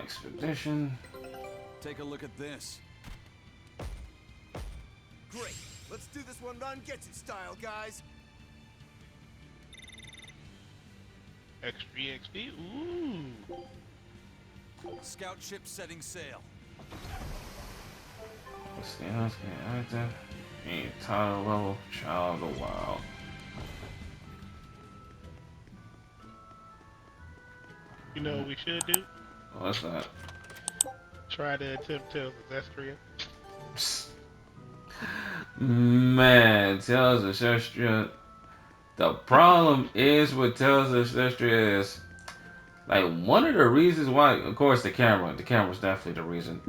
expedition. Take a look at this. Great. Let's do this one run get you style, guys. Extra EXP? Ooh. Scout ship setting sail. Scouts get active. Any title level, child of the wild. You know what we should do? What's that? Try to attempt Tales of Zestria. Man, Tales of Zestria. The problem is with Tales of Zestria is like one of the reasons why, of course, the camera. The camera's definitely the reason.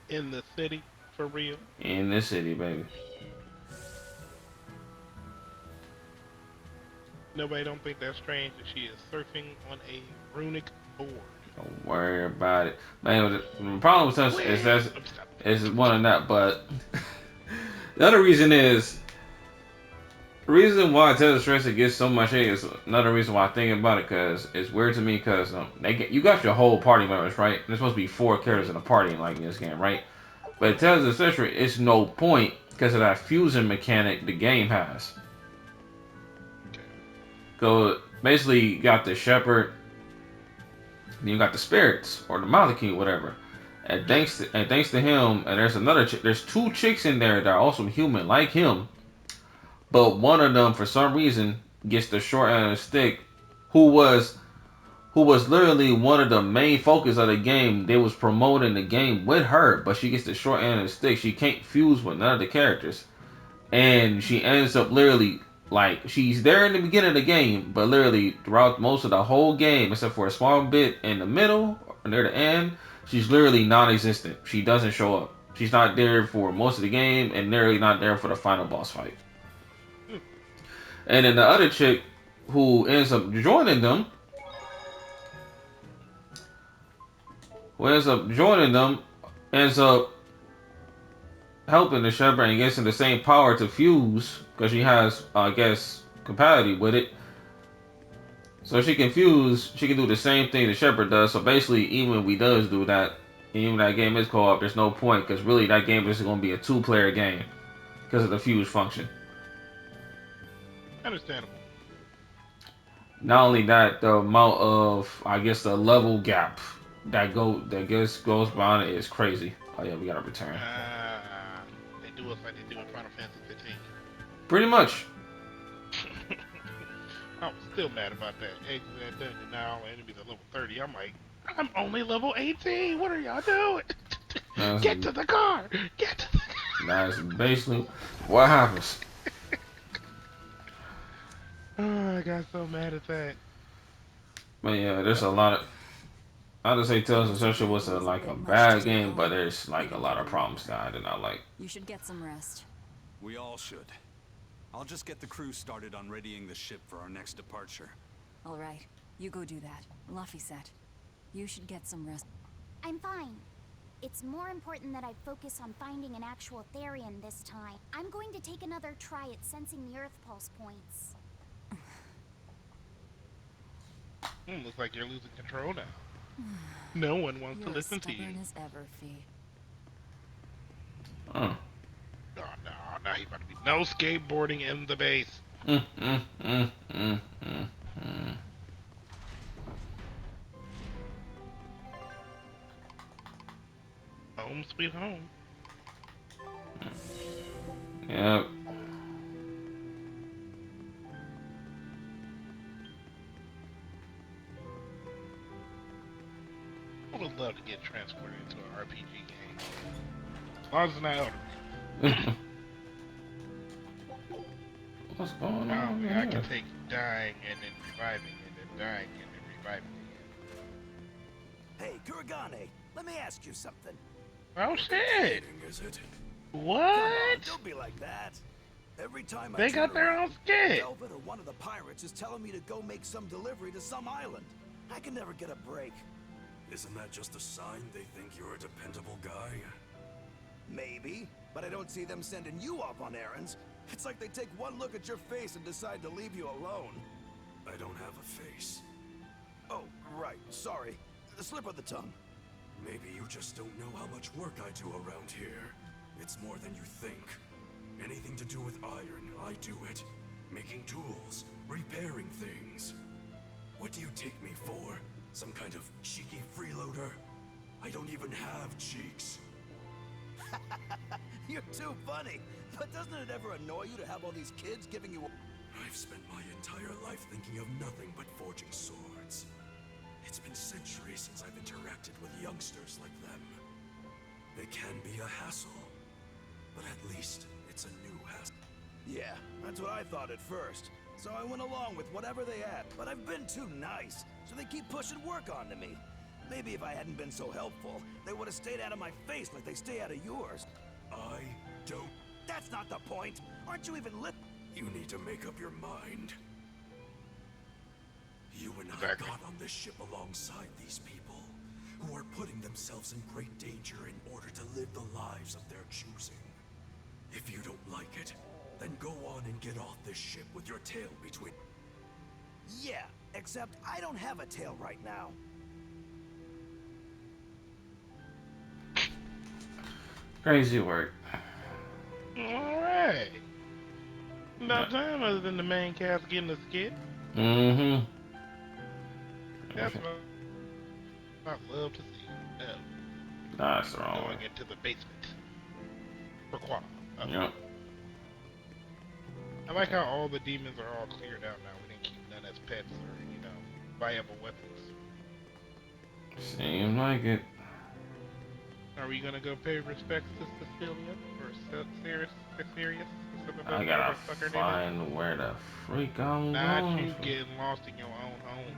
In the city, for real. In the city, baby. Nobody don't think that's strange that she is surfing on a runic board. Don't worry about it, man. The problem with Tales is that is one of that, but the other reason is the reason why Tales of Zestria gets so much hate is another reason why I think about it, because it's weird to me because you got your whole party members, right? There's supposed to be 4 characters in a party like in this game, right? But Tales of Zestria, it's no point because of that fusion mechanic the game has. So basically, you got the shepherd, then you got the spirits or the molecule, whatever. And thanks to him, and there's 2 chicks in there that are also human like him, but one of them for some reason gets the short end of the stick, who was literally one of the main focus of the game. They was promoting the game with her, but she gets the short end of the stick. She can't fuse with none of the characters, and she ends up literally like she's there in the beginning of the game, but literally throughout most of the whole game, except for a small bit in the middle or near the end, she's literally non-existent. She doesn't show up. She's not there for most of the game, and nearly not there for the final boss fight. And then the other chick who ends up joining them, ends up helping the shepherd and gets in the same power to fuse because she has, I guess, compatibility with it. So she can fuse, she can do the same thing the shepherd does. So basically, even if we does do that, even that game is co-op, there's no point because really that game is going to be a 2-player game because of the fuse function. Understandable. Not only that, the amount of, I guess, the level gap that goes beyond it is crazy. Oh yeah, we gotta return. They do us like they do in Final Fantasy 15. Pretty much. I'm still mad about that. Exit that dungeon now, all enemies are level 30. I'm like, I'm only level 18. What are y'all doing? Get to the car. Get to the car. That's basically what happens. Oh, I got so mad at that. But yeah, there's a lot of. I would say Tales of Zestria was a bad game, but there's like a lot of problems that I did not like. You should get some rest. We all should. I'll just get the crew started on readying the ship for our next departure. All right, you go do that. Laphicet, you should get some rest. I'm fine. It's more important that I focus on finding an actual Therian this time. I'm going to take another try at sensing the Earth Pulse points. Looks like you're losing control now. No one wants to listen to you. You're as stubborn as ever, Fee. Oh. Oh, no, now he's about to be no skateboarding in the base. Home sweet home. Yep. I would love to get transported into an RPG game. As long as it's not Elden. What's going Oh, on man, here? I can take dying and then reviving and then dying and then reviving again. Hey, Kuragane, let me ask you something. Oh shit! Is it? Come on, What? don't be like that. Every time I They turn got their around, own skit. Velvet or one of the pirates is telling me to go make some delivery to some island. I can never get a break. Isn't that just a sign they think you're a dependable guy? Maybe, but I don't see them sending you off on errands. It's like they take one look at your face and decide to leave you alone. I don't have a face. Oh, right, sorry. The slip of the tongue. Maybe you just don't know how much work I do around here. It's more than you think. Anything to do with iron, I do it. Making tools, repairing things. What do you take me for? Some kind of cheeky freeloader? I don't even have cheeks. You're too funny. But doesn't it ever annoy you to have all these kids giving you... I've spent my entire life thinking of nothing but forging swords. It's been centuries since I've interacted with youngsters like them. They can be a hassle, but at least it's a new hassle. Yeah, that's what I thought at first. So I went along with whatever they had. But I've been too nice, so they keep pushing work onto me. Maybe if I hadn't been so helpful, they would have stayed out of my face like they stay out of yours. I don't... That's not the point. Aren't you even lit? You need to make up your mind. You and I Exactly. got on this ship alongside these people, who are putting themselves in great danger in order to live the lives of their choosing. If you don't like it, then go on and get off this ship with your tail between... Yeah, except I don't have a tail right now. Crazy work. Alright. No time other than the main cast getting a skit. Mm-hmm. That's what I love to see. That's the wrong Going way. into the basement. For Qua. Yep. I like how all the demons are all cleared out now. We didn't keep none as pets or, viable weapons. Seems like it. Are we gonna go pay respects to Cecilia? Or Serious? I gotta find where the freak I'm Not going. you getting lost in your own home.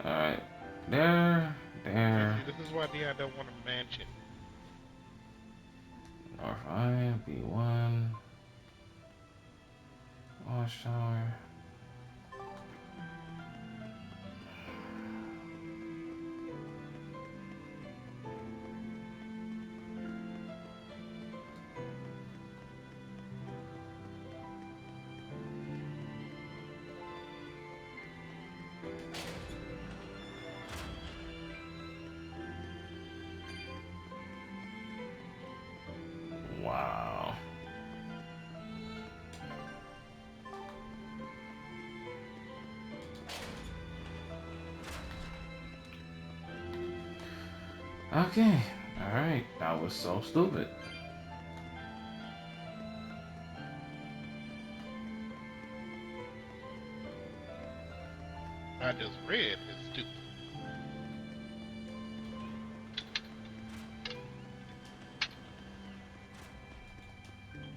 Alright. There. See, this is why I don't want a mansion. North I, B1. Watchtower. Wow. Okay. Alright. That was so stupid. I just read it's stupid.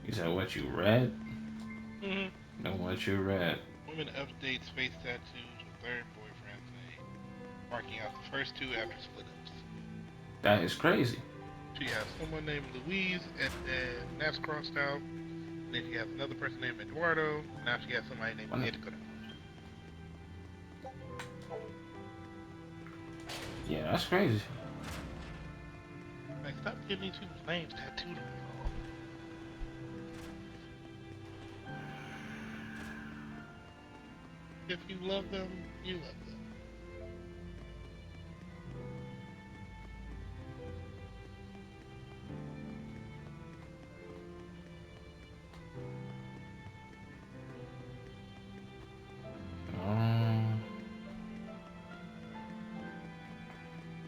You said what you read? Mm-hmm. No, what you read. Women updates face tattoos with third boyfriend's name, marking out the first two after split-ups. That is crazy. She has someone named Louise, and that's crossed out. Then she has another person named Eduardo. Now she has somebody named What? Edgar. Yeah, that's crazy. Like, stop getting these people's names tattooed on me. If you love them, you love them.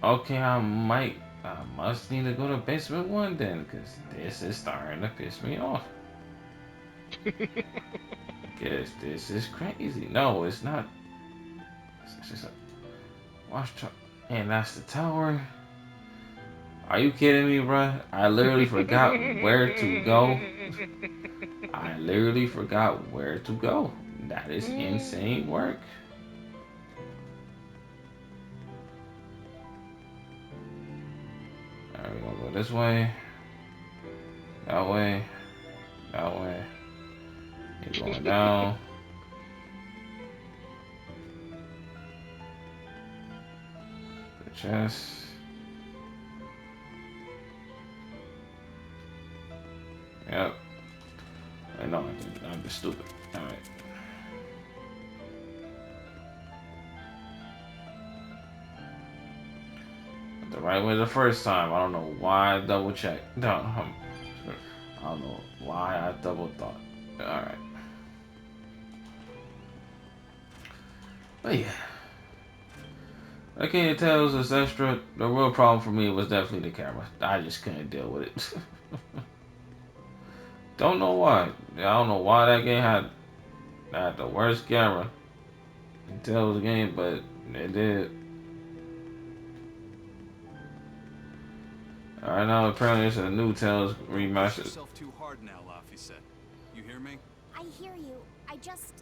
Okay, I must need to go to basement one then, because this is starting to piss me off. Guess this is crazy. No, it's not. It's just a watch tower. And that's the tower. Are you kidding me, bruh? I literally forgot where to go. I literally forgot where to go. That is insane work. Alright, we're gonna go this way. That way. That way. Keep going down. The chest. Yep. I know. I'm just stupid. All right. The right way the first time. I don't know why I double checked. No, I don't know why I double thought. All right. But yeah. I can't tell us this extra. The real problem for me was definitely the camera. I just couldn't deal with it. Don't know why. I don't know why that game had the worst camera in Tales game, but it did. Alright, now apparently it's a new Tales Push remastered. yourself too hard now, Laphicet. You hear me? I hear you. I just...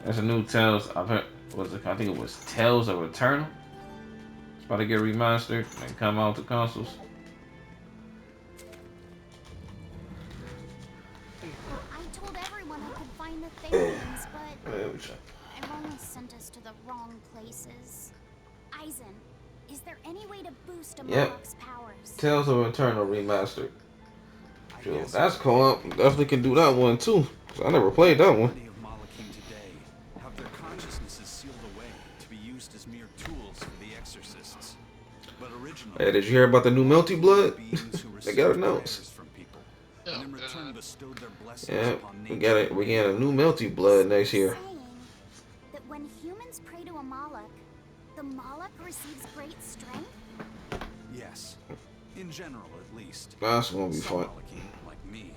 That's a new Tales. I've heard. I think it was Tales of Eternal. It's about to get remastered and come out to consoles. I told everyone I could find the Therians, but they've only sent us to the wrong places. Eisen, is there any way to boost a Yep. Moloch's powers? Tales of Eternal remastered. I Sure, guess that's cool. Definitely can do that one too. 'Cause I never played that one. many of Malachim today have their consciousnesses sealed away to be used as mere tools for the exorcists. But originally, Hey, did you hear about the new Melty Blood? beings who They got received announced. prayers from people, Oh, and in return God. bestowed their blessings Yeah, upon we nature. got it. We get a new Melty Blood next year. Saying that when humans pray to a Moloch, the Moloch receives great strength? Yes, in general at least. That's gonna be Some fun. Malachim, like me,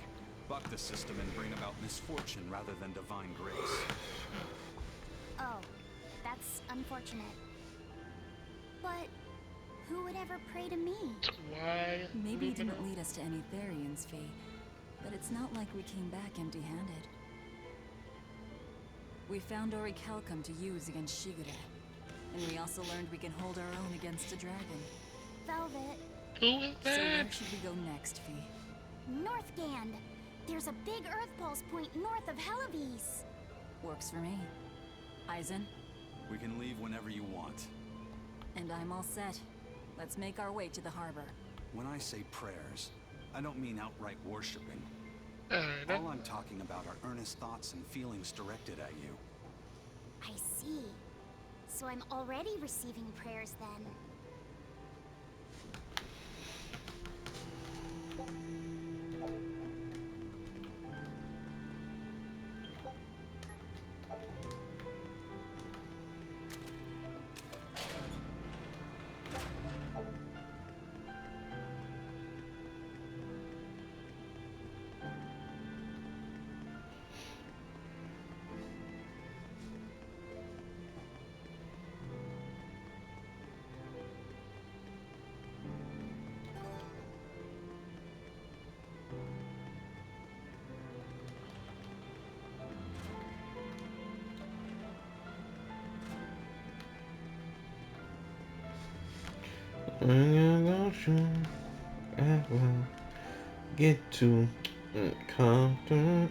buck the system and bring about misfortune rather than divine grace. Oh, that's unfortunate. But who would ever pray to me? Why? Maybe he didn't lead us to any Therians, Fee, but it's not like we came back empty-handed. We found Orichalcum to use against Shigure, and we also learned we can hold our own against a dragon. Velvet, Who is So where that? should we go next, Fee? Northgand. There's a big Earth Pulse point north of Hellawes. Works for me. Eisen, We can leave whenever you want. and I'm all set. Let's make our way to the harbor. When I say prayers, I don't mean outright worshipping. Alright, All I'm talking about are earnest thoughts and feelings directed at you. I see. So I'm already receiving prayers then. Get to come to.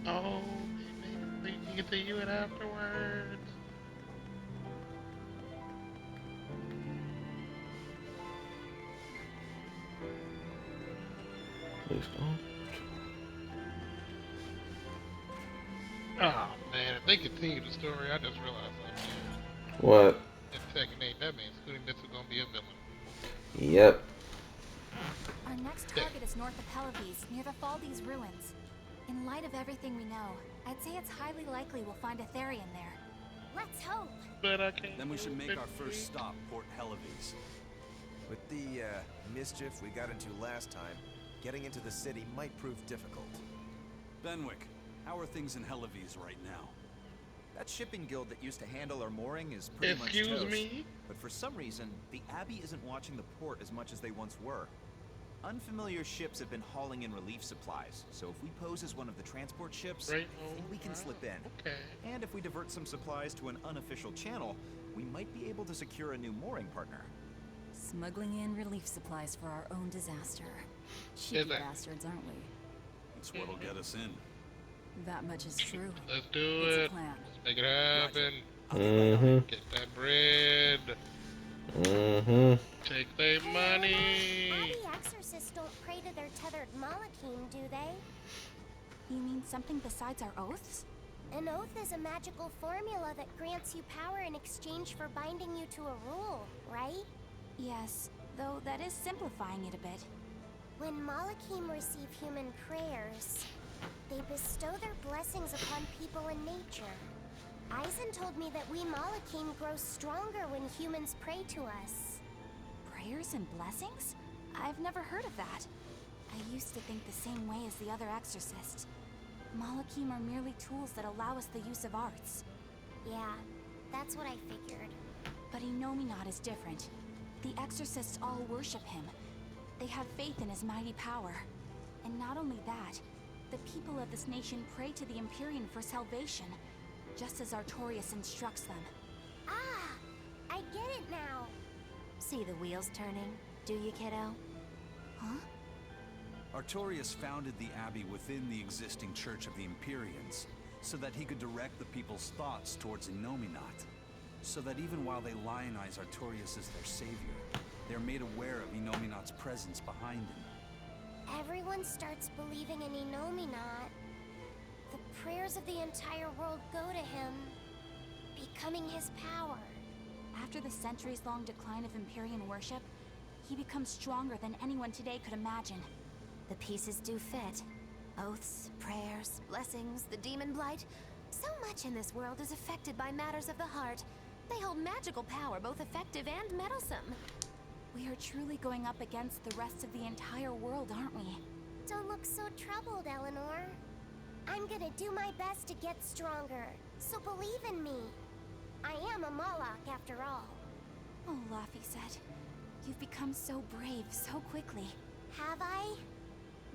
Oh, maybe we can get to you it afterwards. Please don't. Oh man, if they continue the story, I just realized something. What? In Tekken 8, that means Scooty Mitsu gonna be a villain. Yep. Our next target is north of Hellawes, near the Faldi's ruins. In light of everything we know, I'd say it's highly likely we'll find a Therian there. Let's hope. But I can't. Then we do should make it. our first stop, Port Hellawes. With the mischief we got into last time, getting into the city might prove difficult. Benwick, how are things in Hellawes right now? That shipping guild that used to handle our mooring is pretty much Excuse toast. me? But for some reason, the Abbey isn't watching the port as much as they once were. Unfamiliar ships have been hauling in relief supplies, so if we pose as one of the transport ships, Right. I think we can slip in. Okay. And if we divert some supplies to an unofficial channel, we might be able to secure a new mooring partner. Smuggling in relief supplies for our own disaster. Cheeky Is that- bastards, aren't we? That's what'll get us in. That much is true. Let's do It's a it. plan. Let's make it happen. I'll get right on it. Get that bread. Take their money. Abbey exorcists don't pray to their tethered Malachim, do they? You mean something besides our oaths? An oath is a magical formula that grants you power in exchange for binding you to a rule, right? Yes, though that is simplifying it a bit. When Malachim receive human prayers, they bestow their blessings upon people and nature. Eisen told me that we Malachim grow stronger when humans pray to us. Prayers and blessings? I've never heard of that. I used to think the same way as the other exorcists. Malachim are merely tools that allow us the use of arts. Yeah, that's what I figured. But Inominat is different. The exorcists all worship him. They have faith in his mighty power. And not only that, the people of this nation pray to the Empyrean for salvation, just as Artorias instructs them. Ah, I get it now. See the wheels turning, do you, kiddo? Huh? Artorias founded the Abbey within the existing Church of the Empyreans, so that he could direct the people's thoughts towards Inominat, so that even while they lionize Artorias as their savior, they're made aware of Inominat's presence behind him. Everyone starts believing in Inominat. The prayers of the entire world go to him, becoming his power. After the centuries-long decline of Empyrean worship, he becomes stronger than anyone today could imagine. The pieces do fit. Oaths, prayers, blessings, the demon blight. So much in this world is affected by matters of the heart. They hold magical power, both effective and meddlesome. We are truly going up against the rest of the entire world, aren't we? Don't look so troubled, Eleanor. I'm gonna do my best to get stronger, so believe in me. I am a Moloch, after all. Oh, Laphicet, you've become so brave so quickly. Have I?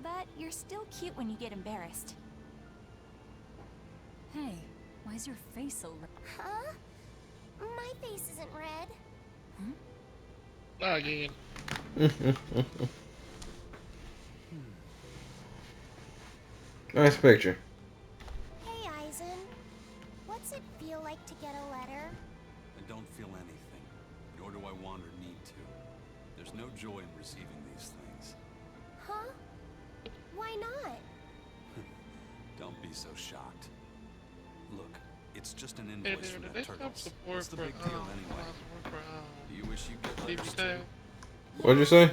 But you're still cute when you get embarrassed. Hey, why's your face so red? Huh? My face isn't red. Again. Nice picture. Hey, Eisen. What's it feel like to get a letter? I don't feel anything, nor do I want or need to. There's no joy in receiving these things. Huh? Why not? Don't be so shocked. Look, it's just an Hey, invoice from did that they stop turtles. support What's the for, big deal anyway? Do you wish you get BB letters tag? too? What'd you say?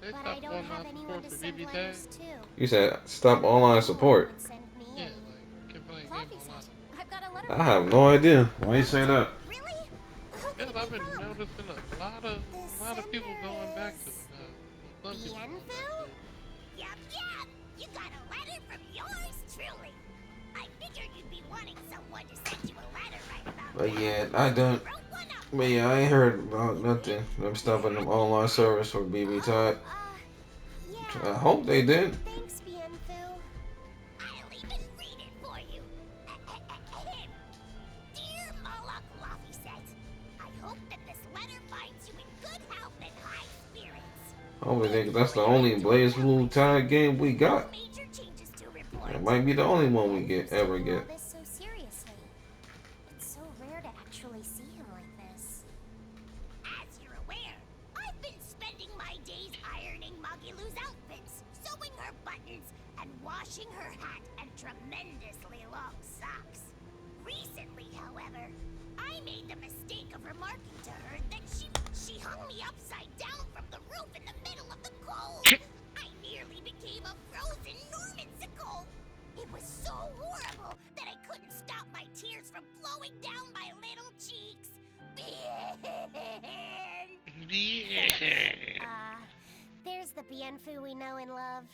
They But I stopped don't online have anyone support to for send BB tag? letters to. You said stop online support. Would send me Yeah, any. like, can play games Laphicet, online. I've got a letter. I have no idea. Why you say that? Really? Who Yeah, could I've it been be from? noticing a lot of people sender going back to is it now. Some people going back Bienfu? to it. Yep, yep. You got a letter from yours truly. I figured you'd be wanting someone to send you a letter right about But now. yeah, I don't. Wrote one up. But yeah, I ain't heard about nothing. Them stopping them online service for BB Tide. Yeah. I hope they did. Thanks, Bienfu. I'll even read it for you. Dear Moloch Laphicet, I hope that this letter finds you in good health and high spirits. Hopefully that's the only Blaze Blue Tide game we got. Major changes to report. It might be the only one we ever Taking get. all this so seriously. It's so rare to actually see him like this. As you're aware, I've been spending my days ironing Magilu's outfits, sewing her buttons, and washing her hat and tremendously long socks. Recently, however, I made the mistake of remarking to her that she hung me upside down from the roof in the middle of the cold. I nearly became a frozen Normansicle. It was so horrible that I couldn't stop my tears from flowing down my little cheeks. Yeah. There's the Bienfu we know and love.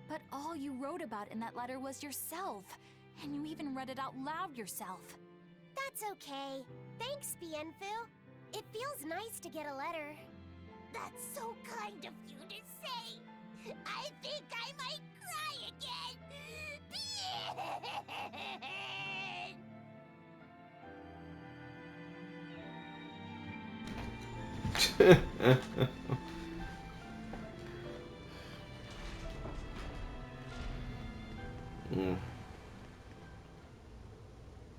But all you wrote about in that letter was yourself. And you even read it out loud yourself. That's okay. Thanks, Bienfu. It feels nice to get a letter. That's so kind of you to say. I think I might cry again. Mm.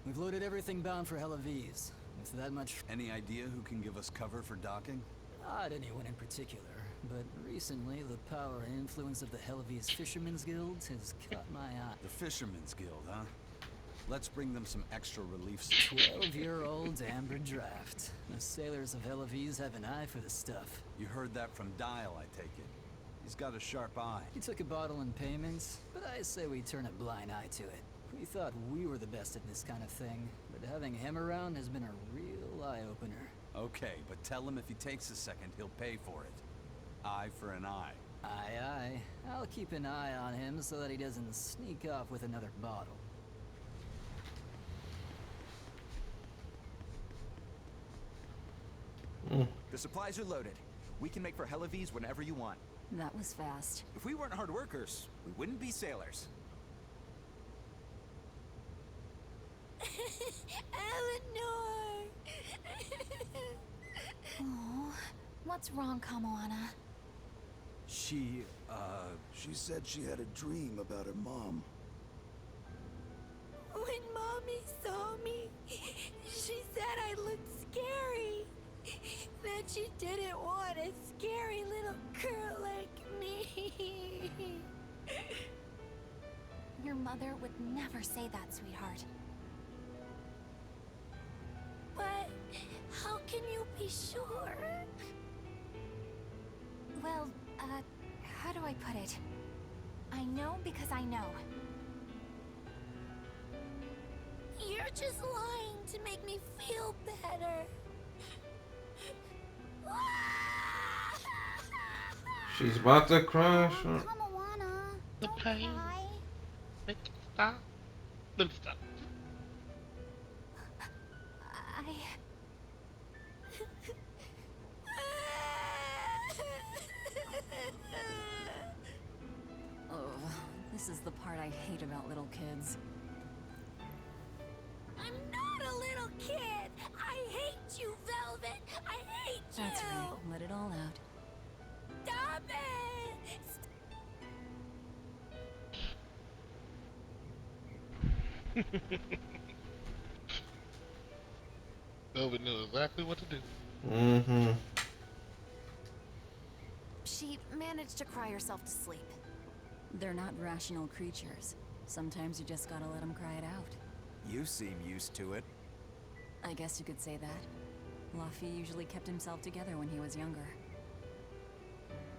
We've loaded everything bound for Hellawes. With that much... Any idea who can give us cover for docking? Not anyone in particular, but recently the power and influence of the Hellawes Fishermen's Guild has caught my eye. The Fishermen's Guild, huh? Let's bring them some extra relief. 12-year-old amber draft. The sailors of Hellawes have an eye for the stuff. You heard that from Dial, I take it. He's got a sharp eye. He took a bottle in payments, but I say we turn a blind eye to it. We thought we were the best at this kind of thing, but having him around has been a real eye-opener. Okay, but tell him if he takes a second, he'll pay for it. Eye for an eye. Aye, aye. I'll keep an eye on him so that he doesn't sneak off with another bottle. The supplies are loaded. We can make for Hellawes whenever you want. That was fast. If we weren't hard workers, we wouldn't be sailors. Eleanor! Oh, what's wrong, Kamoana? She said she had a dream about her mom. When Mommy saw me, she said I looked scary. That she didn't want a scary little girl like me. Your mother would never say that, sweetheart. But how can you be sure? Well, how do I put it? I know because I know. You're just lying to make me feel better. She's about to cry. Kamoana, The don't pain. cry. Make it stop. Let it stop. Oh, this is the part I hate about little kids. I'm not a little kid. I hate you, Velvet. I hate you. That's right. Let it all out. Stop it. Velvet knew exactly what to do. Mm-hmm. She managed to cry herself to sleep. They're not rational creatures. Sometimes you just gotta let them cry it out. You seem used to it. I guess you could say that. Luffy usually kept himself together when he was younger.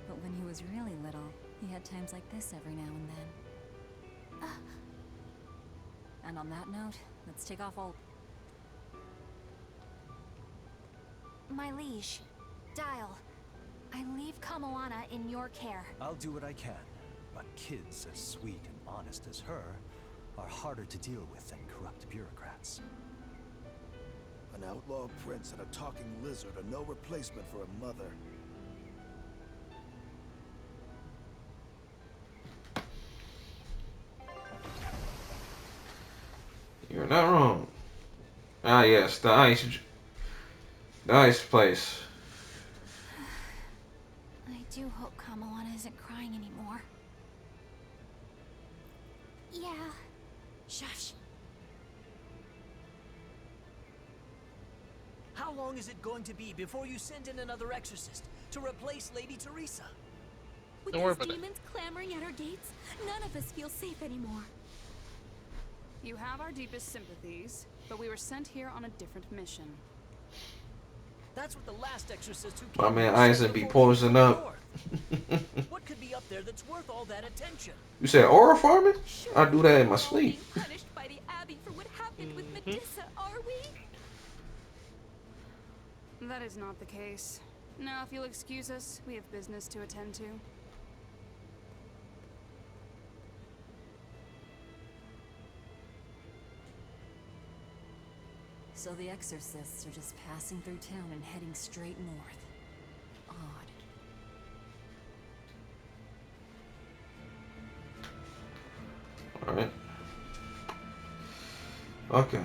But when he was really little, he had times like this every now and then. And on that note, let's take off all... My liege, Dial. I leave Kamoana in your care. I'll do what I can, but kids as sweet and honest as her are harder to deal with than corrupt bureaucrats. An outlaw prince and a talking lizard are no replacement for a mother. You're not wrong. Ah, yes, the ice place. I do hope Kamoana isn't crying anymore. Yeah. Shush. How long is it going to be before you send in another exorcist to replace Lady Teresa? With Don't worry those about that. demons clamoring at our gates, none of us feel safe anymore. You have our deepest sympathies, but we were sent here on a different mission. That's what the last exorcist who My came man here Isaac said be before we posing went up. north. What could be up there that's worth all that attention? You said aura farming? I do that in my sleep. We're all being punished by the Abbey for what happened with Medusa, are we? That is not the case. Now, if you'll excuse us, we have business to attend to. So the exorcists are just passing through town and heading straight north. Odd. Alright. Okay.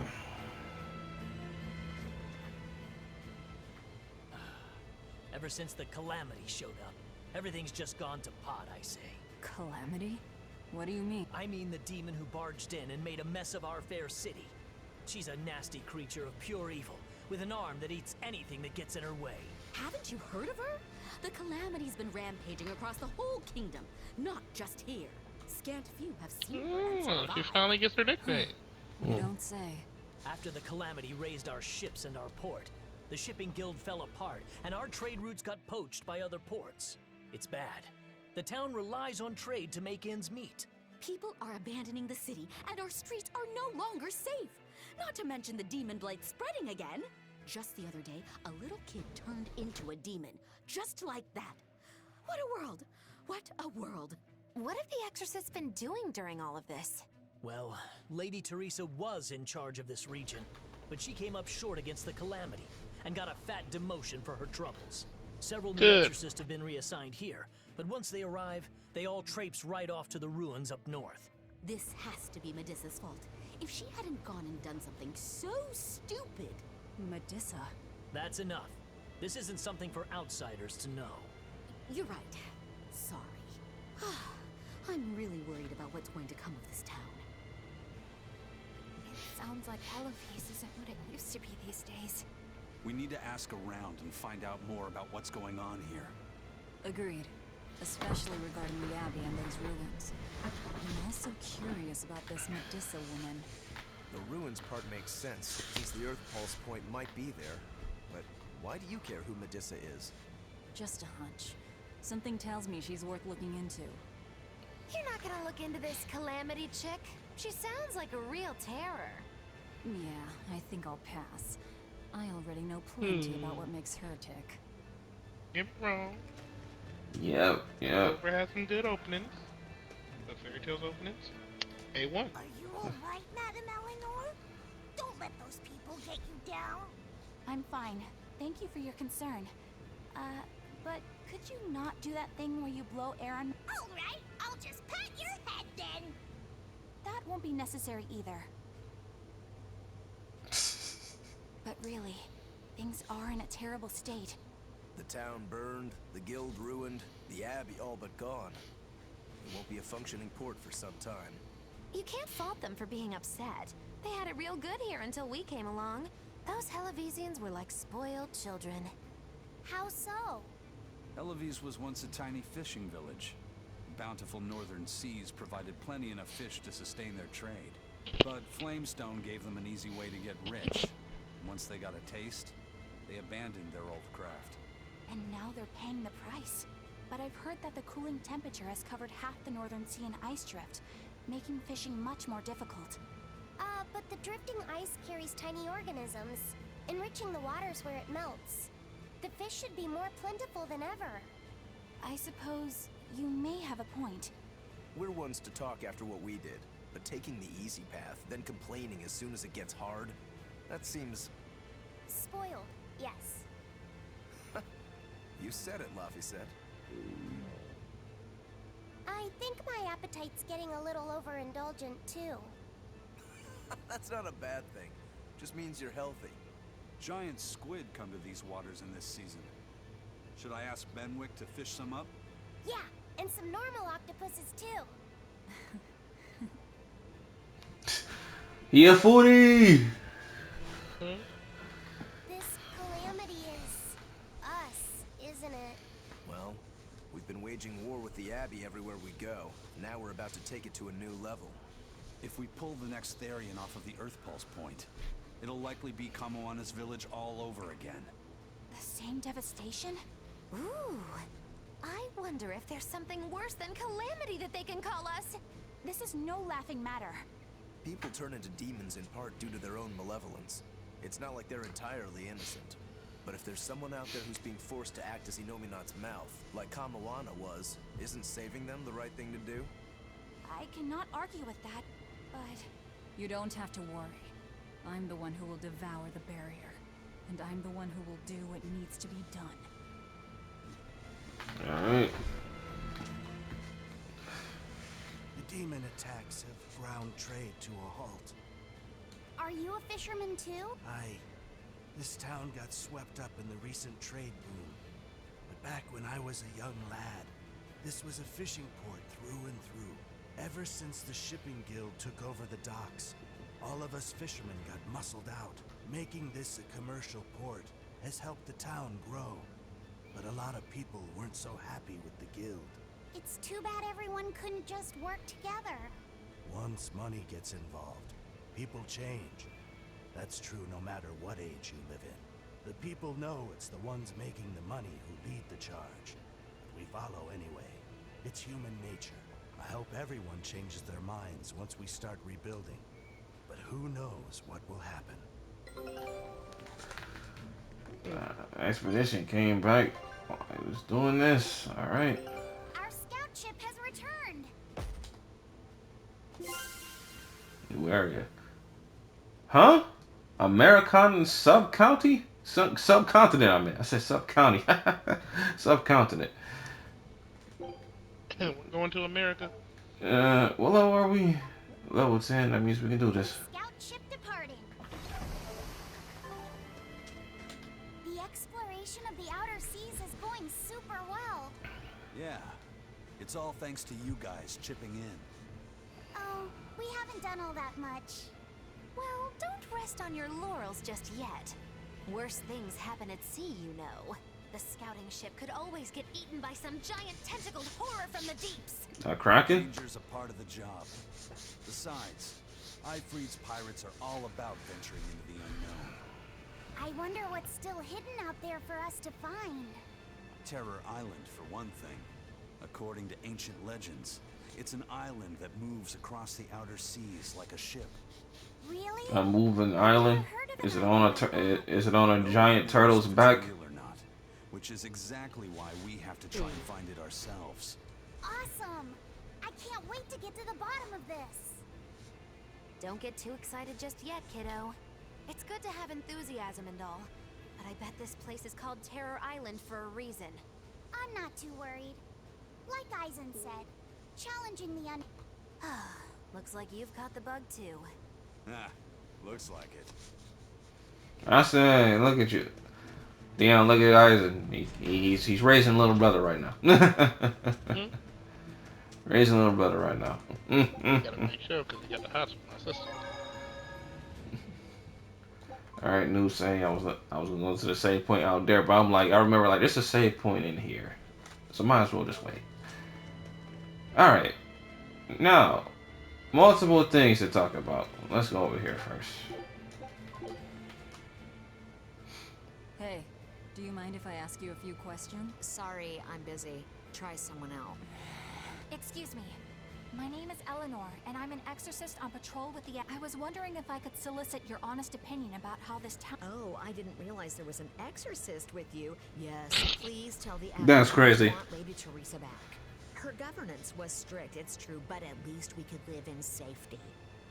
Ever since the Calamity showed up, everything's just gone to pot, I say. Calamity? What do you mean? I mean the demon who barged in and made a mess of our fair city. She's a nasty creature of pure evil, with an arm that eats anything that gets in her way. Haven't you heard of her? The Calamity's been rampaging across the whole kingdom, not just here. Scant few have seen her and She survived. finally gets her nickname. You don't say. After the Calamity raised our ships and our port, the shipping guild fell apart, and our trade routes got poached by other ports. It's bad. The town relies on trade to make ends meet. People are abandoning the city, and our streets are no longer safe. Not to mention the demon blight spreading again. Just the other day, a little kid turned into a demon. Just like that. What a world! What a world! What have the exorcists been doing during all of this? Well, Lady Teresa was in charge of this region, but she came up short against the Calamity and got a fat demotion for her troubles. Several new exorcists have been reassigned here, but once they arrive, they all traipse right off to the ruins up north. This has to be Medissa's fault. If she hadn't gone and done something so stupid... Medissa? That's enough. This isn't something for outsiders to know. You're right. Sorry. I'm really worried about what's going to come of this town. It sounds like Hellawes isn't what it used to be these days. We need to ask around and find out more about what's going on here. Agreed. Especially regarding the Abbey and those ruins. I'm also curious about this Medissa woman. The ruins part makes sense, since the Earth Pulse point might be there. But why do you care who Medissa is? Just a hunch. Something tells me she's worth looking into. You're not gonna look into this Calamity chick? She sounds like a real terror. Yeah, I think I'll pass. I already know plenty about what makes her tick. You're wrong. Yep. Clover has some good openings. The Fairy Tales openings. A1. Are you alright, Madam Eleanor? Don't let those people get you down. I'm fine. Thank you for your concern. But could you not do that thing where you blow air on... Alright, I'll just pat your head then. That won't be necessary either. But really, things are in a terrible state. The town burned, the guild ruined, the abbey all but gone. It won't be a functioning port for some time. You can't fault them for being upset. They had it real good here until we came along. Those Hellawesians were like spoiled children. How so? Hellawes was once a tiny fishing village. Bountiful northern seas provided plenty enough fish to sustain their trade. But Flamestone gave them an easy way to get rich. Once they got a taste, they abandoned their old craft. And now they're paying the price. But I've heard that the cooling temperature has covered half the northern sea in ice drift, making fishing much more difficult. But the drifting ice carries tiny organisms, enriching the waters where it melts. The fish should be more plentiful than ever. I suppose you may have a point. We're ones to talk after what we did, but taking the easy path, then complaining as soon as it gets hard, that seems... Spoiled, yes. You said it, Laffy said. I think my appetite's getting a little overindulgent, too. That's not a bad thing. Just means you're healthy. Giant squid come to these waters in this season. Should I ask Benwick to fish some up? Yeah, and some normal octopuses, too. Yeah, 40! This Calamity is... us, isn't it? Well, we've been waging war with the Abbey everywhere we go. Now we're about to take it to a new level. If we pull the next Therian off of the Earth Pulse point, it'll likely be Kamoana's village all over again. The same devastation? Ooh. I wonder if there's something worse than Calamity that they can call us. This is no laughing matter. People turn into demons in part due to their own malevolence. It's not like they're entirely innocent. But if there's someone out there who's being forced to act as Inominat's mouth, like Kamoana was, isn't saving them the right thing to do? I cannot argue with that, but... You don't have to worry. I'm the one who will devour the barrier. And I'm the one who will do what needs to be done. Alright. The demon attacks have ground trade to a halt. Are you a fisherman, too? This town got swept up in the recent trade boom. But back when I was a young lad, this was a fishing port through and through. Ever since the shipping guild took over the docks, all of us fishermen got muscled out. Making this a commercial port has helped the town grow. But a lot of people weren't so happy with the guild. It's too bad everyone couldn't just work together. Once money gets involved, people change. That's true no matter what age you live in. The people know it's the ones making the money who lead the charge. But we follow anyway. It's human nature. I hope everyone changes their minds once we start rebuilding. But who knows what will happen. Expedition came back. I was doing this. Alright. Our scout ship has returned. New area. Huh? American sub-county? Subcontinent, I mean. I said sub-county. Subcontinent. We're going to America. What level are we? Level 10. That means we can do this. Scout ship departing. The exploration of the outer seas is going super well. Yeah. It's all thanks to you guys chipping in. Oh, we haven't done all that much. Well, don't rest on your laurels just yet. Worse things happen at sea, you know. The scouting ship could always get eaten by some giant tentacled horror from the deeps. Kraken? Danger's a part of the job. Besides, Ifrit's pirates are all about venturing into the unknown. I wonder what's still hidden out there for us to find. Terror Island, for one thing. According to ancient legends, it's an island that moves across the outer seas like a ship. Really? A moving island? Is it on a giant turtle's back? Which is exactly why we have to try and find it ourselves. Awesome! I can't wait to get to the bottom of this. Don't get too excited just yet, kiddo. It's good to have enthusiasm and all, but I bet this place is called Terror Island for a reason. I'm not too worried. Like Eisen said, challenging the Looks like you've caught the bug too. Ah, looks like it. I say, look at you. Damn, look at Eisen. He's raising little brother right now. Raising little brother right now. Gotta make sure because he got the hots from my sister. All right, new save. I was gonna go to the save point out there, but I'm like, I remember like there's a save point in here, so might as well just wait. All right, now multiple things to talk about. Let's go over here first. Hey, do you mind if I ask you a few questions? Sorry, I'm busy. Try someone else. Excuse me. My name is Eleanor, and I'm an exorcist on patrol with the... I was wondering if I could solicit your honest opinion about how this town... Oh, I didn't realize there was an exorcist with you. Yes, please tell the... That's crazy. I want Lady Teresa back. Her governance was strict, it's true, but at least we could live in safety.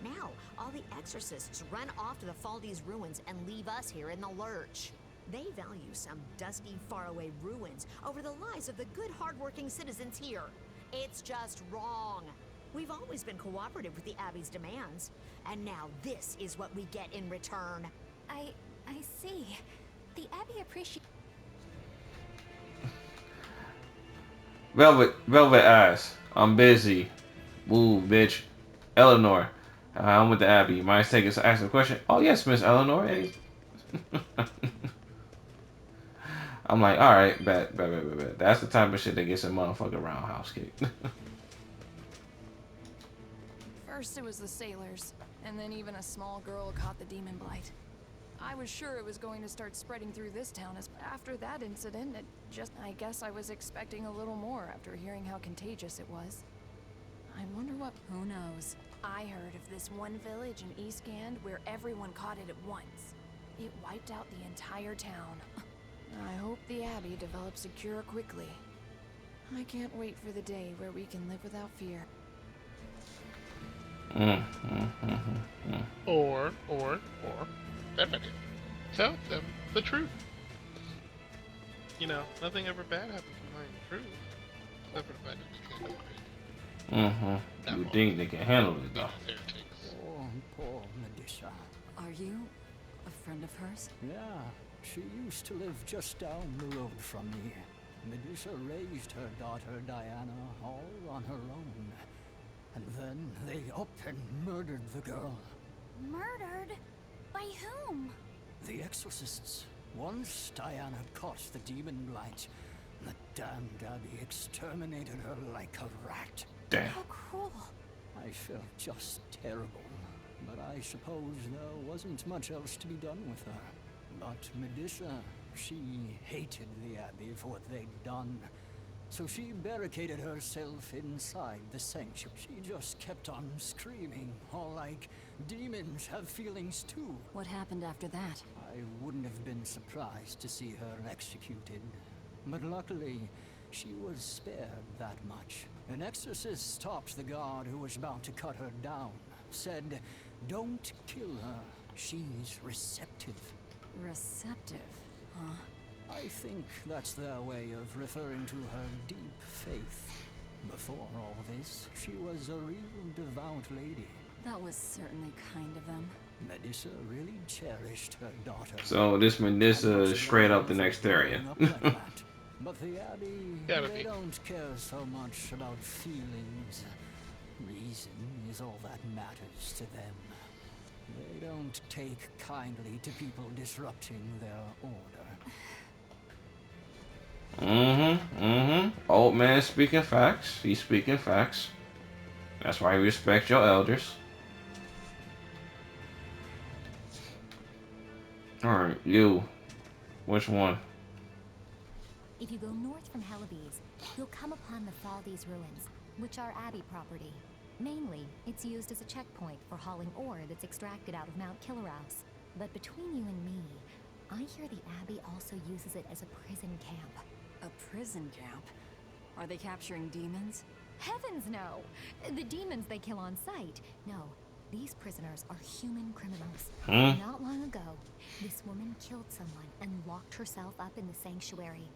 Now, all the exorcists run off to the Faldi's ruins and leave us here in the lurch. They value some dusty, faraway ruins over the lives of the good, hardworking citizens here. It's just wrong. We've always been cooperative with the Abbey's demands, and now this is what we get in return. I see. The Abbey appreciates... Velvet ass. I'm busy. Woo, bitch. Eleanor. I'm with the Abbey. You mind taking us to ask a question? Oh yes, Miss Eleanor. Hey. I'm like, all right, bet. That's the type of shit that gets a motherfucker roundhouse kicked. First it was the sailors, and then even a small girl caught the demon blight. I was sure it was going to start spreading through this town as after that incident, I guess I was expecting a little more after hearing how contagious it was. I wonder what... Who knows? I heard of this one village in East Gand where everyone caught it at once. It wiped out the entire town. I hope the Abbey develops a cure quickly. I can't wait for the day where we can live without fear. Or, better idea. Tell them the truth. You know, nothing ever bad happens from knowing the truth. Except for the fact that you can't go crazy. You think they can handle it though? Poor Medusa. Are you a friend of hers? Yeah, she used to live just down the road from me. Medusa raised her daughter Diana all on her own. And then they up and murdered the girl. Murdered? By whom? The exorcists. Once Diana caught the demon blight, the damned Abbey exterminated her like a rat. Damn. How cruel. I felt just terrible, but I suppose there wasn't much else to be done with her. But Medusa, she hated the Abbey for what they'd done. So she barricaded herself inside the sanctuary. She just kept on screaming, all like, demons have feelings too. What happened after that? I wouldn't have been surprised to see her executed. But luckily, she was spared that much. An exorcist stopped the guard who was about to cut her down. Said, don't kill her. She's receptive. Receptive, huh? I think that's their way of referring to her deep faith. Before all this, she was a real devout lady. That was certainly kind of them. Medusa really cherished her daughter. So this Medusa is straight up the next area. But the Abbey, they don't care so much about feelings. Reason is all that matters to them. They don't take kindly to people disrupting their order. Old man speaking facts. He's speaking facts. That's why you respect your elders. Alright, you. Which one? If you go north from Hellawes, you'll come upon the Faldes ruins, which are Abbey property. Mainly, it's used as a checkpoint for hauling ore that's extracted out of Mount Killerhouse. But between you and me, I hear the Abbey also uses it as a prison camp. A prison camp? Are they capturing demons? Heavens no! The demons they kill on sight. No, these prisoners are human criminals. Not long ago, this woman killed someone and locked herself up in the sanctuary.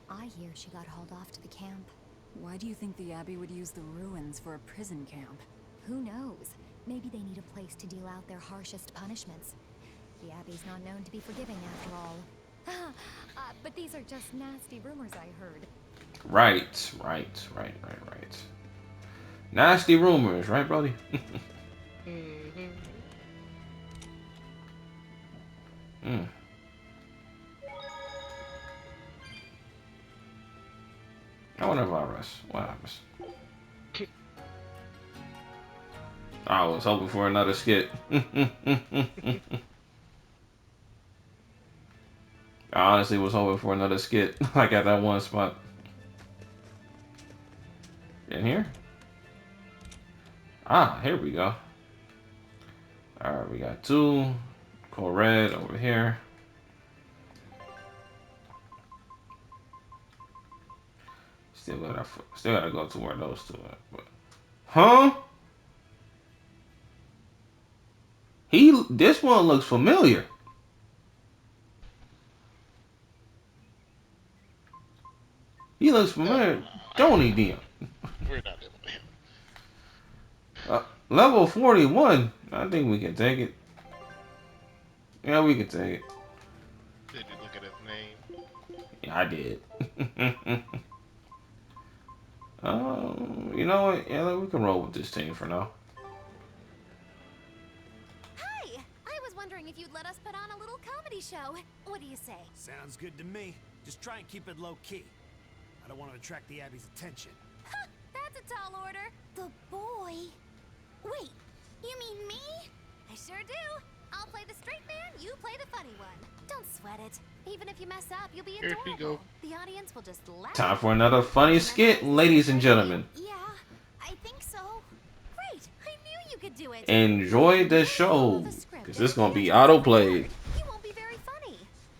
I hear she got hauled off to the camp. Why do you think the Abbey would use the ruins for a prison camp? Who knows? Maybe they need a place to deal out their harshest punishments. The Abbey's not known to be forgiving after all. But these are just nasty rumors I heard. Right. Nasty rumors, right, Brody? I wonder if I rest. What happens? I was hoping for another skit. I honestly was hoping for another skit, like at that one spot. In here? Ah, here we go. Alright, we got two. Cool red over here. Still gotta go to where those two are. But, huh? This one looks familiar. He looks familiar, don't he, Dion? We're not able to. Level 41. I think we can take it. Yeah, we can take it. Did you look at his name? Yeah, I did. You know what? Yeah, we can roll with this team for now. Hi! I was wondering if you'd let us put on a little comedy show. What do you say? Sounds good to me. Just try and keep it low-key. I don't want to attract the Abbey's attention. Ha! That's a tall order. The boy? Wait, you mean me? I sure do. I'll play the straight man, you play the funny one. Don't sweat it. Even if you mess up, you'll be Here we adorable. go. The audience will just laugh. Time for another funny skit, ladies and gentlemen. Yeah, I think so. Great, I knew you could do it. Enjoy the show, because it's going to be auto-played. You won't be very funny.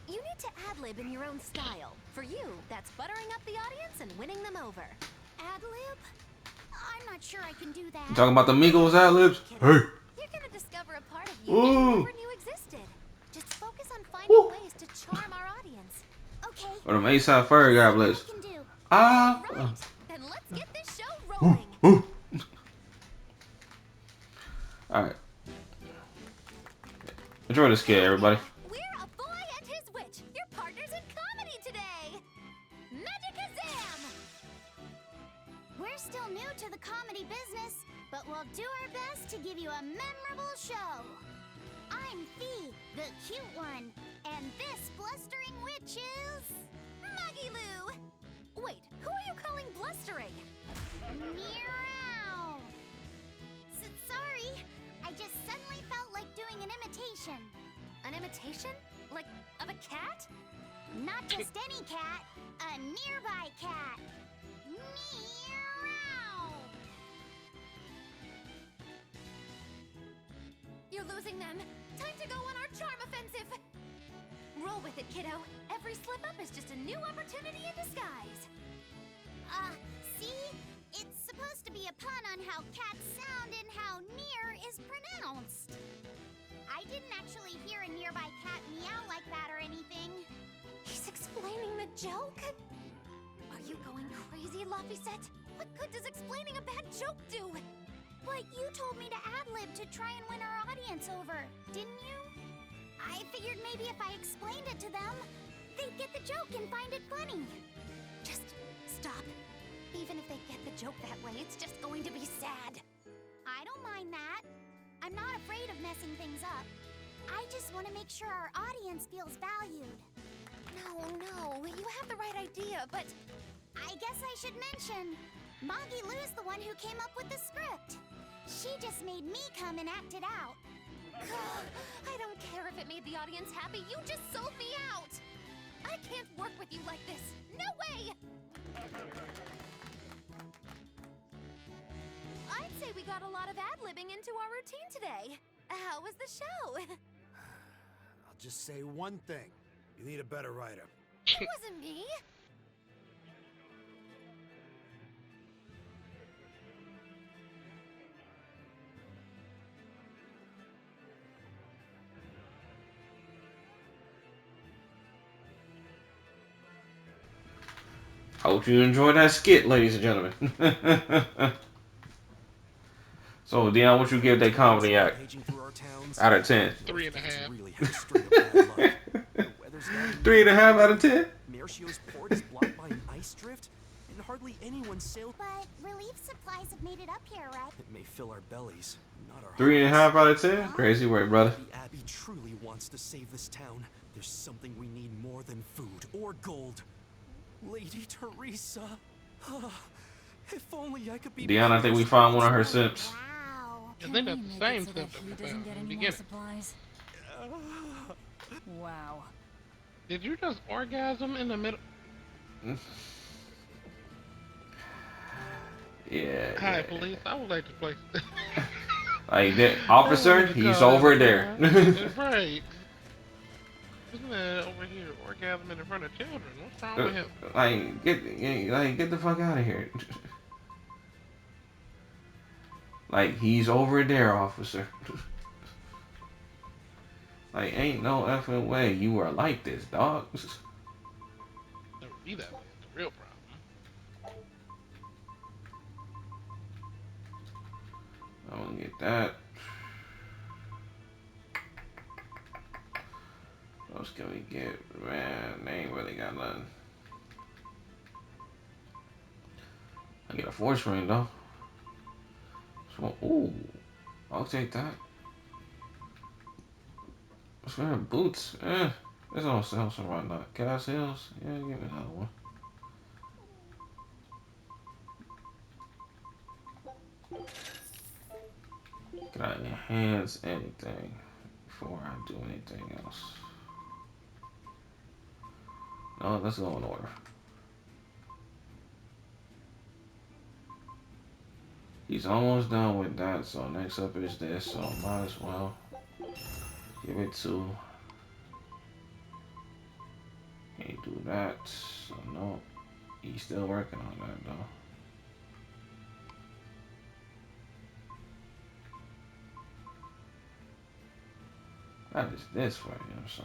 You need to ad-lib in your own style. For you, that's buttering up the audience and winning them over. Ad-lib? I'm not sure I can do that. You talking about the Migos ad-libs? Hey. You're gonna discover a part of you that you never knew existed. Just focus on finding ways to charm our audience. Okay. Or them A-side furry goblins. Right, then let's get this show rolling. Alright. Enjoy the skit, everybody. We're a boy and his witch, your partners in comedy today. Magicazam! We're still new to the comedy business, but our best to give you a memorable show. I'm Fee, the cute one, and this blustering witch is... Muggy Lou! Wait, who are you calling blustering? Meow. Sorry, I just suddenly felt like doing an imitation. An imitation? Like, of a cat? Not just any cat, a nearby cat. Meow. You're losing them. Time to go on our charm offensive. Roll with it, kiddo. Every slip up is just a new opportunity in disguise. See? It's supposed to be a pun on how cats sound and how near is pronounced. I didn't actually hear a nearby cat meow like that or anything. He's explaining the joke? Are you going crazy, Laphicet? What good does explaining a bad joke do? But you told me to ad-lib to try and win our audience over, didn't you? I figured maybe if I explained it to them, they'd get the joke and find it funny. Just stop. Even if they get the joke that way, it's just going to be sad. I don't mind that. I'm not afraid of messing things up. I just want to make sure our audience feels valued. No, you have the right idea, but... I guess I should mention, Moggy Lou's the one who came up with the script. She just made me come and act it out. I don't care if it made the audience happy, you just sold me out! I can't work with you like this! No way! I'd say we got a lot of ad-libbing into our routine today. How was the show? I'll just say one thing. You need a better writer. It wasn't me. Hope you enjoyed that skit, ladies and gentlemen. So, Dion, what you give that comedy act out of 10? 3.5. 3.5 out of 10? Mercio's port is blocked by an ice drift, and hardly anyone sailed. But relief supplies have made it up here, right? It may fill our bellies, not our 3.5 out of 10? Crazy work, brother. The Abbey truly wants to save this town. There's something we need more than food or gold. Lady Teresa. If only I could be. Dion, I think we found one of her simps. Wow. I think that's the same so that symptom he from doesn't get the any more beginning. supplies. Wow. Did you just orgasm in the middle? Yeah. Hi, police. I would like to play. Like that officer, he's over there. Right. This man over here orgasming in front of children. What's wrong with him? Get the fuck out of here. Like, he's over there, officer. Like, ain't no effing way you are like this, dog. Never be that way. It's the real problem. I'm gonna get that. What else can we get? Man, they ain't really got nothing. I get a force ring though. So, ooh, I'll take that. What's for boots? This don't sell some right now. Gas heels? Yeah, give me another one. Can I enhance anything before I do anything else? No, let's go in order. He's almost done with that, so next up is this, so might as well give it to. Can't do that, so no. He's still working on that though. That is this for him, so.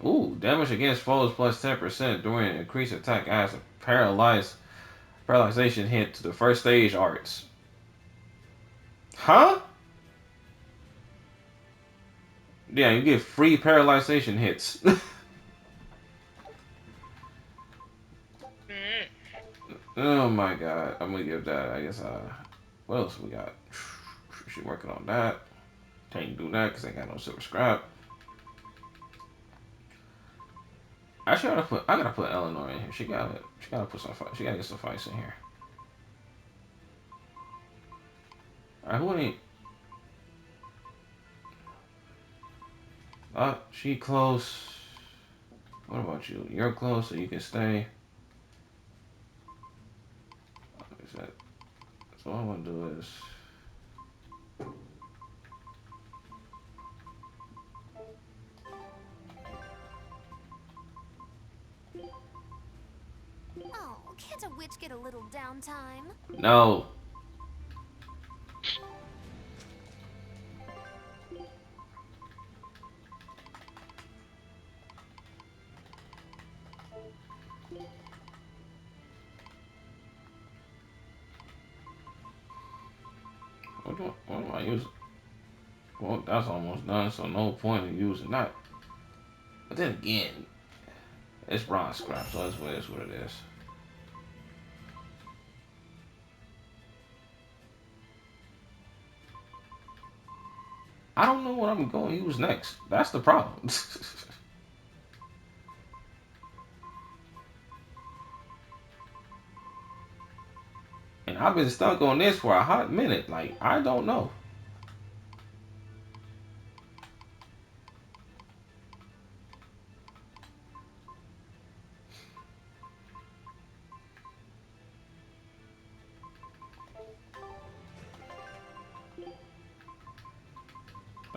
Ooh, damage against foes plus 10% during an increased attack adds a paralyzation hit to the first stage arts. Huh? Yeah, you get free paralyzation hits. Oh my god. I'm gonna give that, I guess, what else we got? She working on that. Can't do that because I got no silver scrap. Actually, I gotta put Eleanor in here. She gotta put some fight. She gotta get some fights in here. Alright, who ain't? She close. What about you? You're close, so you can stay. So what I'm gonna do is. Oh, can't a witch get a little downtime? No. What do I use? Well, that's almost done, so no point in using that. But then again, it's bronze scrap, so that's what it is. I don't know what I'm going to use next. That's the problem. And I've been stuck on this for a hot minute. Like, I don't know.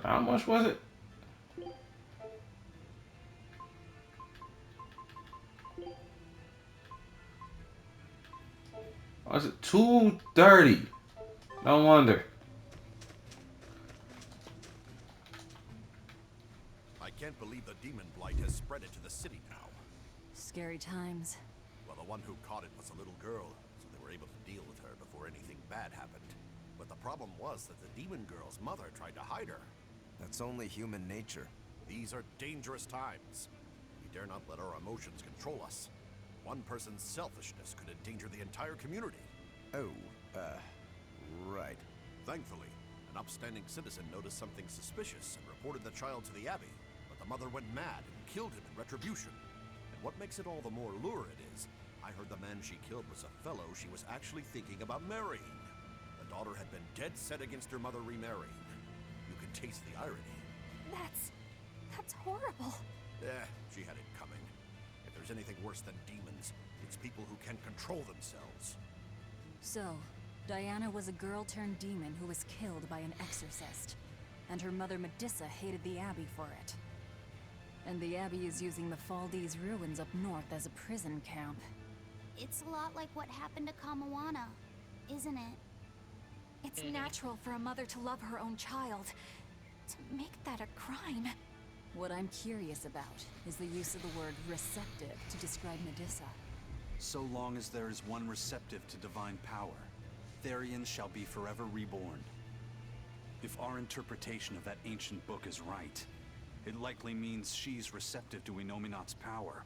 How much was it? Was it 230? No wonder. I can't believe the demon blight has spread it to the city now. Scary times. Well, the one who caught it was a little girl, so they were able to deal with her before anything bad happened. But the problem was that the demon girl's mother tried to hide her. That's only human nature. These are dangerous times. We dare not let our emotions control us. One person's selfishness could endanger the entire community. Oh, right. Thankfully, an upstanding citizen noticed something suspicious and reported the child to the Abbey, but the mother went mad and killed him in retribution. And what makes it all the more lurid is, I heard the man she killed was a fellow she was actually thinking about marrying. The daughter had been dead set against her mother remarrying. You can taste the irony. That's horrible. She had it coming. If there's anything worse than demons, it's people who can't control themselves. So, Diana was a girl turned demon who was killed by an exorcist. And her mother Medissa hated the Abbey for it. And the Abbey is using the Faldi's ruins up north as a prison camp. It's a lot like what happened to Kamawana, isn't it? It's natural for a mother to love her own child. To make that a crime. What I'm curious about is the use of the word receptive to describe Medissa. So long as there is one receptive to divine power, Therians shall be forever reborn. If our interpretation of that ancient book is right, it likely means she's receptive to Inominat's power.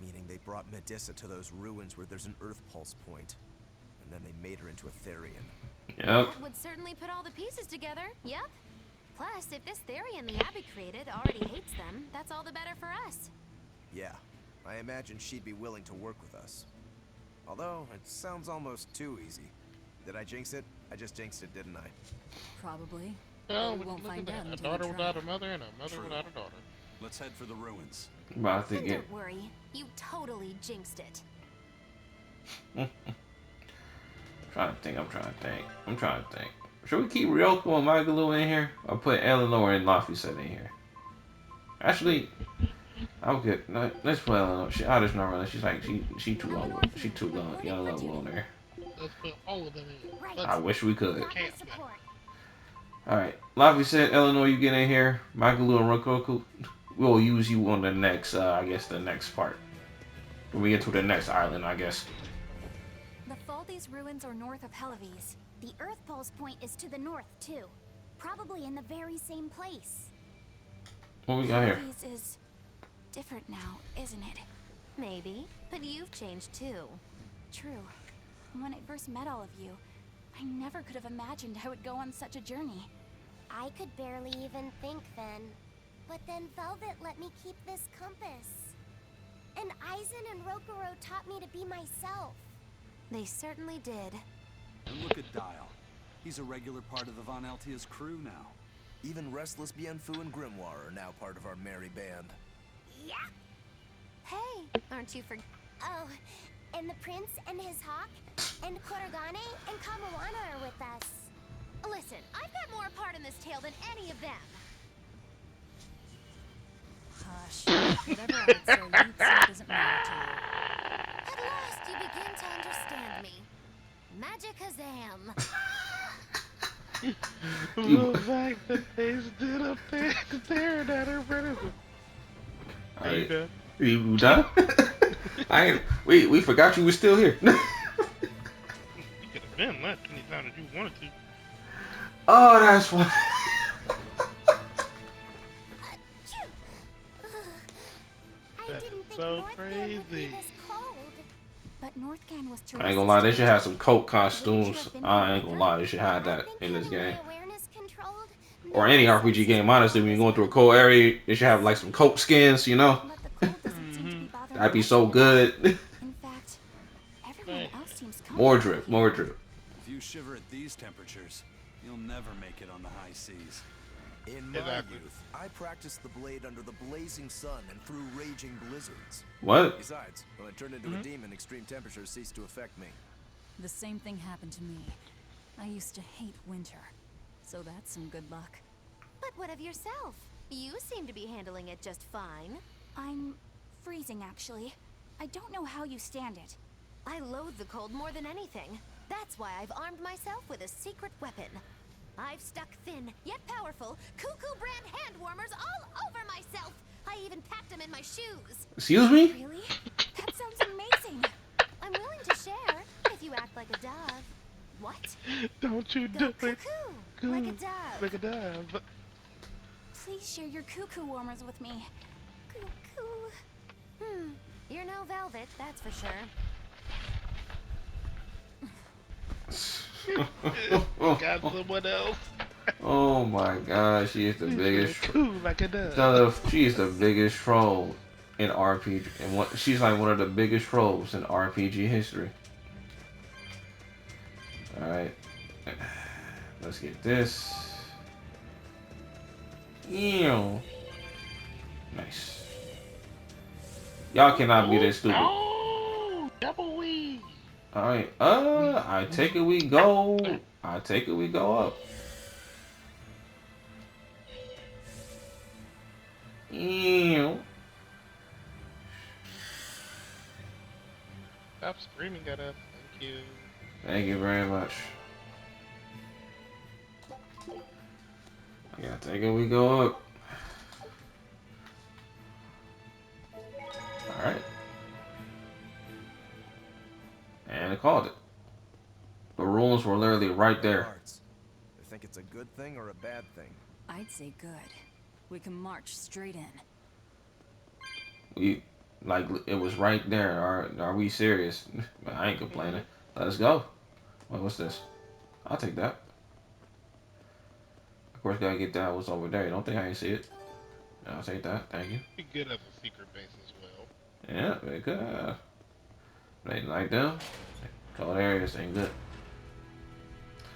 Meaning they brought Medissa to those ruins where there's an Earth Pulse point. And then they made her into a Therian. Yep. That would certainly put all the pieces together. Yep. Plus, if this Therian the Abbey created already hates them, that's all the better for us. Yeah, I imagine she'd be willing to work with us. Although, it sounds almost too easy. Did I jinx it? I just jinxed it, didn't I? Probably. Oh, We won't look find at out that. A until daughter we without try. a mother and a mother without a daughter. Let's head for the ruins. About to And get. don't worry, you totally jinxed it. I'm trying to think. Should we keep Ryoko and Magalu in here? Or put Eleanor and Laphicet in here? Actually, I'm good. No, let's put Eleanor. She's not really. She's like, she too low. She too low. Young level on there. Let's put all of them in. Right. I wish we could. Can't. Alright. Laphicet, Eleanor, you get in here. Magalu and Ryoko, we'll use you on the next, I guess, the next part. When we get to the next island, I guess. The Faldi's ruins are north of Hellawes. The Earth Pulse point is to the north, too. Probably in the very same place. What we got here? Hellawes is different now, isn't it? Maybe. But you've changed too. True. When I first met all of you, I never could have imagined I would go on such a journey. I could barely even think then. But then Velvet let me keep this compass. And Aizen and Rokuro taught me to be myself. They certainly did. And look at Dial. He's a regular part of the Von Altia's crew now. Even Restless Bienfu and Grimoire are now part of our merry band. Yeah. Hey, aren't you for... Oh, and the prince and his hawk, and Korogane and Kamawana are with us. Listen, I've got more part in this tale than any of them. Hush. Whatever I'd say, you'd say it doesn't matter to you. At last you begin to understand me. Magicazam. The fact that they stood up there staring at her, brother. Are you done? You done? I ain't. We forgot you were still here. You could have been left anytime that you wanted to. Oh, that's funny. That's so crazy. But Northcan was I ain't gonna lie, they should have some coat costumes. I ain't gonna lie, they should have that in this game. Or any RPG game, honestly, when you're going through a cold area, they should have like some coat skins, you know? That'd be so good. In fact, everyone else seems More drip, more drip. If you shiver at these temperatures, you'll never make it on the high seas. In my youth, I practiced the blade under the blazing sun and through raging blizzards. What? Besides, when I turned into a demon, extreme temperatures ceased to affect me. The same thing happened to me. I used to hate winter. So that's some good luck. But what of yourself? You seem to be handling it just fine. I'm freezing, actually. I don't know how you stand it. I loathe the cold more than anything. That's why I've armed myself with a secret weapon. I've stuck thin, yet powerful, Cuckoo brand hand warmers all over myself. I even packed them in my shoes. Excuse me? Really? That sounds amazing. I'm willing to share, if you act like a dove. What? Don't you Go do it. cuckoo, like a dove. Like a dove. Please share your cuckoo warmers with me. Cuckoo. You're no Velvet, that's for sure. Got someone else. Oh my god, she is the biggest. Like a dove. She is the biggest troll in RPG, and she's like one of the biggest trolls in RPG history. All right, let's get this. Ew. Nice. Y'all cannot be this stupid. Oh, double weave. All right. I take it we go. I take it we go up. Ew. Stop screaming at us. Thank you. Thank you very much. Yeah, take it we go up. Alright. And I called it. The rules were literally right there. You think it's a good thing or a bad thing? I'd say good. We can march straight in. It was right there. Are we serious? I ain't complaining. Let's go. What's this? I'll take that. Of course, gotta get that. What's over there? Don't think I can see it. I'll take that. Thank you. Be good as a secret base as well. Yeah, very good. They like them. Cold areas ain't good.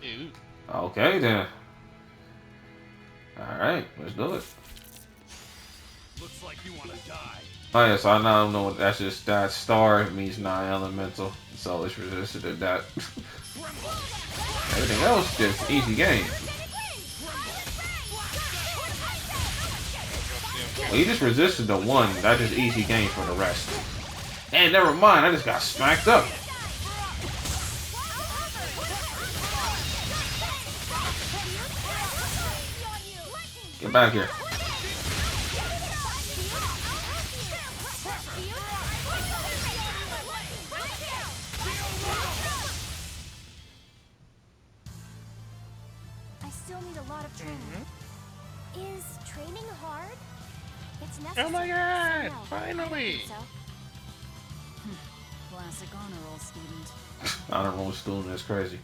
Ew. Okay then. All right, let's do it. Looks like you want to die. Oh yeah, so I now know what that's just that star means non-elemental, so it's resisted to that. Everything else just easy game. Well, you just resisted the one. That's just easy game for the rest. And never mind, I just got smacked up. Get back here. I still need a lot of training. Is training hard? It's necessary. Oh my god! Finally! So. classic honor roll student. Honor roll student, that's crazy.